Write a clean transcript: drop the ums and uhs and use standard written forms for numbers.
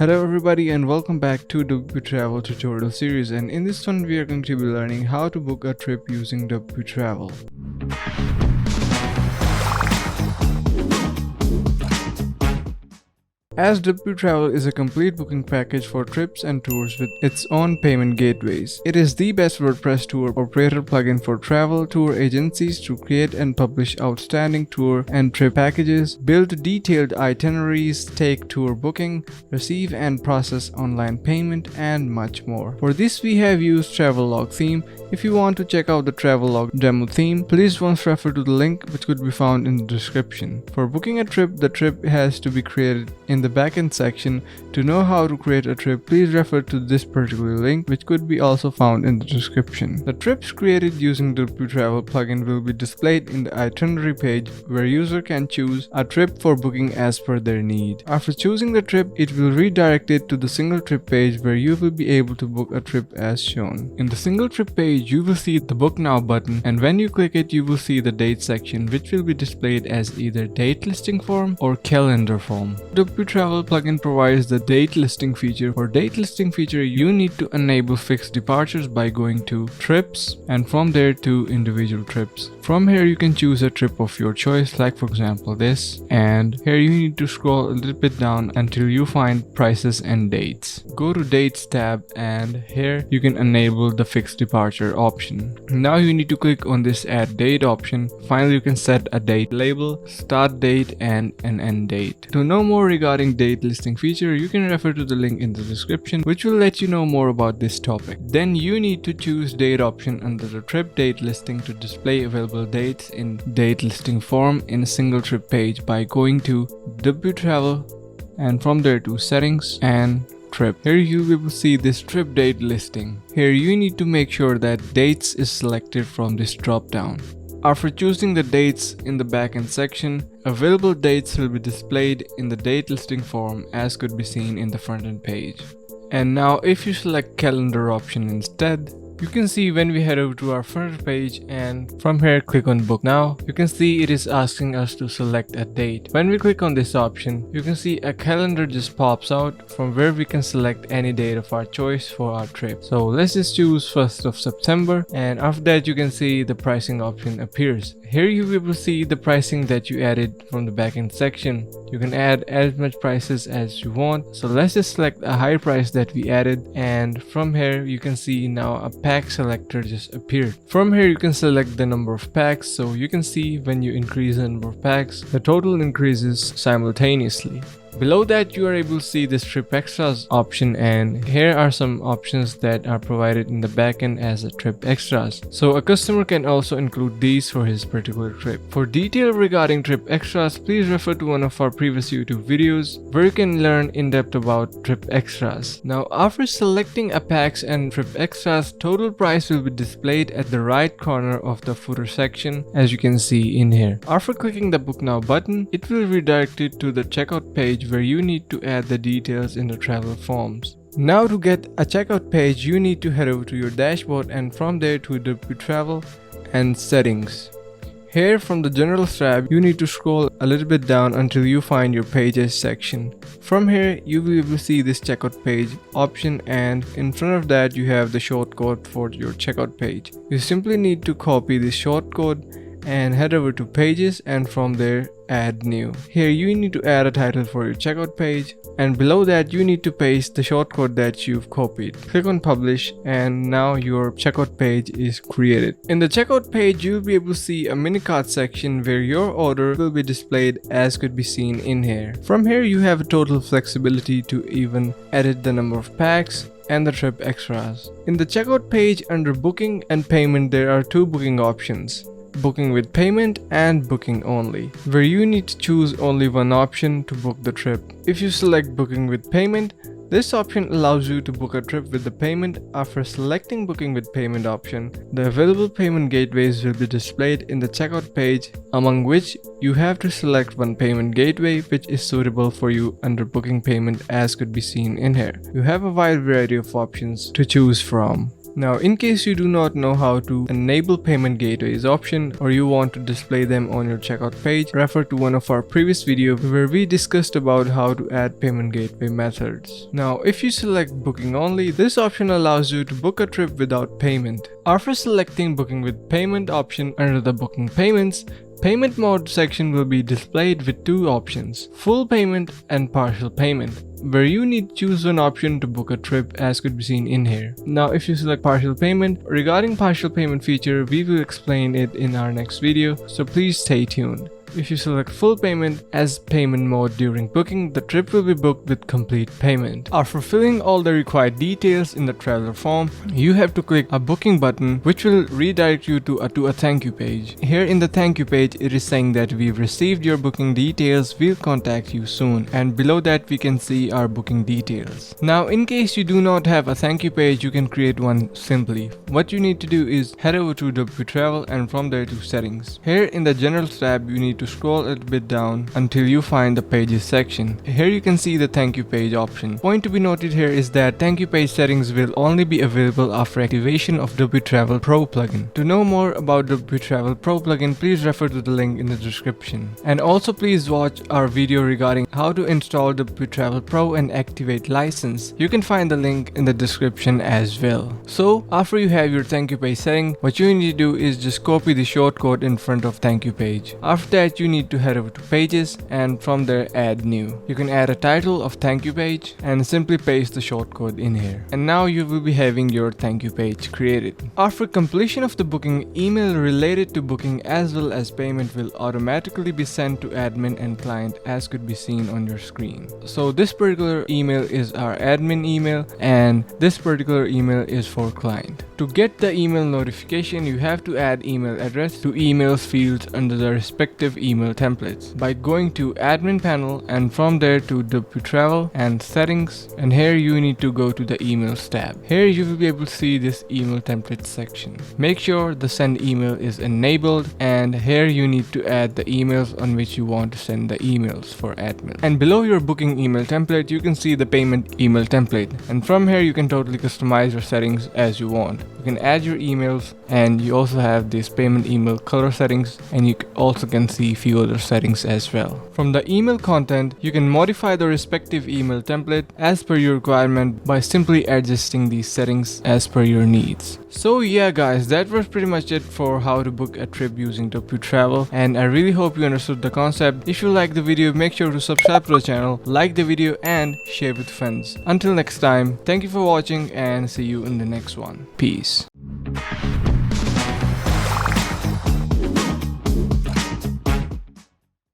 Hello everybody and welcome back to the Travel tutorial series, and in this one we are going to be learning how to book a trip using Travel. As Travel is a complete booking package for trips and tours with its own payment gateways. It is the best WordPress tour operator plugin for travel tour agencies to create and publish outstanding tour and trip packages, build detailed itineraries, take tour booking, receive and process online payment, and much more. For this we have used Travelog theme. If you want to check out the Travelog demo theme, please once refer to the link which could be found in the description. For booking a trip, the trip has to be created in the backend section. To know how to create a trip, please refer to this particular link which could be also found in the description. The trips created using the Travel plugin will be displayed in the itinerary page where user can choose a trip for booking as per their need. After choosing the trip, it will redirect it to the single trip page where you will be able to book a trip as shown. In the single trip page, you will see the Book Now button, and when you click it, you will see the date section which will be displayed as either date listing form or calendar form. The Travel plugin provides the date listing feature. For date listing feature, you need to enable fixed departures by going to trips and from there to individual trips. From here you can choose a trip of your choice, like for example this, and here you need to scroll a little bit down until you find prices and dates. Go to dates tab and here you can enable the fixed departure option. Now you need to click on this add date option. Finally you can set a date label, start date, and an end date. To know more regarding date listing feature, you can refer to the link in the description which will let you know more about this topic. Then you need to choose date option under the trip date listing to display available dates in date listing form in a single trip page by going to Travel and from there to settings and trip. Here you will see this trip date listing. Here you need to make sure that dates is selected from this drop down. After choosing the dates in the backend section, available dates will be displayed in the date listing form as could be seen in the front end page. And now if you select calendar option instead, you can see when we head over to our front page and from here click on Book Now, you can see it is asking us to select a date. When we click on this option, you can see a calendar just pops out from where we can select any date of our choice for our trip. So let's just choose 1st of September, and after that you can see the pricing option appears. Here you will see the pricing that you added from the backend section. You can add as much prices as you want. So let's just select a higher price that we added, and from here you can see now a pack selector just appeared. From here you can select the number of packs, so you can see when you increase the number of packs, the total increases simultaneously. Below that you are able to see this trip extras option, and here are some options that are provided in the backend as a trip extras. So a customer can also include these for his particular trip. For detail regarding trip extras, please refer to one of our previous YouTube videos where you can learn in depth about trip extras. Now after selecting a packs and trip extras, total price will be displayed at the right corner of the footer section as you can see in here. After clicking the Book Now button, it will redirect it to the checkout page where you need to add the details in the travel forms. Now to get a checkout page, you need to head over to your dashboard and from there to the Travel and settings. Here from the Generals tab, you need to scroll a little bit down until you find your pages section. From here, you will be able to see this checkout page option, and in front of that you have the shortcode for your checkout page. You simply need to copy this shortcode and head over to pages and from there add new. Here you need to add a title for your checkout page, and below that you need to paste the shortcode that you've copied. Click on publish and now your checkout page is created. In the checkout page you'll be able to see a mini cart section where your order will be displayed as could be seen in here. From here you have a total flexibility to even edit the number of packs and the trip extras. In the checkout page under booking and payment there are two booking options: booking with payment and booking only, where you need to choose only one option to book the trip. If you select booking with payment, this option allows you to book a trip with the payment. After selecting booking with payment option, the available payment gateways will be displayed in the checkout page, among which you have to select one payment gateway which is suitable for you under booking payment as could be seen in here. You have a wide variety of options to choose from. Now, in case you do not know how to enable payment gateways option or you want to display them on your checkout page, refer to one of our previous videos where we discussed about how to add payment gateway methods. Now, if you select booking only, this option allows you to book a trip without payment. After selecting booking with payment option under the booking payments, payment mode section will be displayed with two options, full payment and partial payment, where you need to choose one option to book a trip as could be seen in here. Now if you select partial payment, regarding partial payment feature we will explain it in our next video, so please stay tuned. If you select full payment as payment mode during booking, the trip will be booked with complete payment. After filling all the required details in the traveler form, you have to click a booking button which will redirect you to a thank you page. Here in the thank you page, it is saying that we've received your booking details, we'll contact you soon, and below that we can see our booking details. Now in case you do not have a thank you page, you can create one simply. What you need to do is head over to WPTravel and from there to settings. Here in the general tab you need to scroll a little bit down until you find the pages section. Here you can see the thank you page option. Point to be noted here is that thank you page settings will only be available after activation of WPTravel Pro plugin. To know more about WPTravel Pro plugin, please refer to the link in the description. And also please watch our video regarding how to install WPTravel Pro and activate license. You can find the link in the description as well. So after you have your thank you page setting, what you need to do is just copy the shortcode in front of thank you page. After that you need to head over to pages and from there add new. You can add a title of thank you page and simply paste the shortcode in here. And now you will be having your thank you page created. After completion of the booking, email related to booking as well as payment will automatically be sent to admin and client as could be seen on your screen. So this particular email is our admin email and this particular email is for client. To get the email notification, you have to add email address to emails fields under the respective email templates by going to admin panel and from there to WPTravel and settings, and here you need to go to the emails tab. Here you will be able to see this email template section. Make sure the send email is enabled and here you need to add the emails on which you want to send the emails for admin. And below your booking email template you can see the payment email template, and from here you can totally customize your settings as you want. You can add your emails and you also have this payment email color settings, and you also can see few other settings as well. From the email content, you can modify the respective email template as per your requirement by simply adjusting these settings as per your needs. So yeah guys, that was pretty much it for how to book a trip using WPTravel, and I really hope you understood the concept. If you like the video, make sure to subscribe to the channel, like the video and share with friends. Until next time, thank you for watching and see you in the next one. Peace.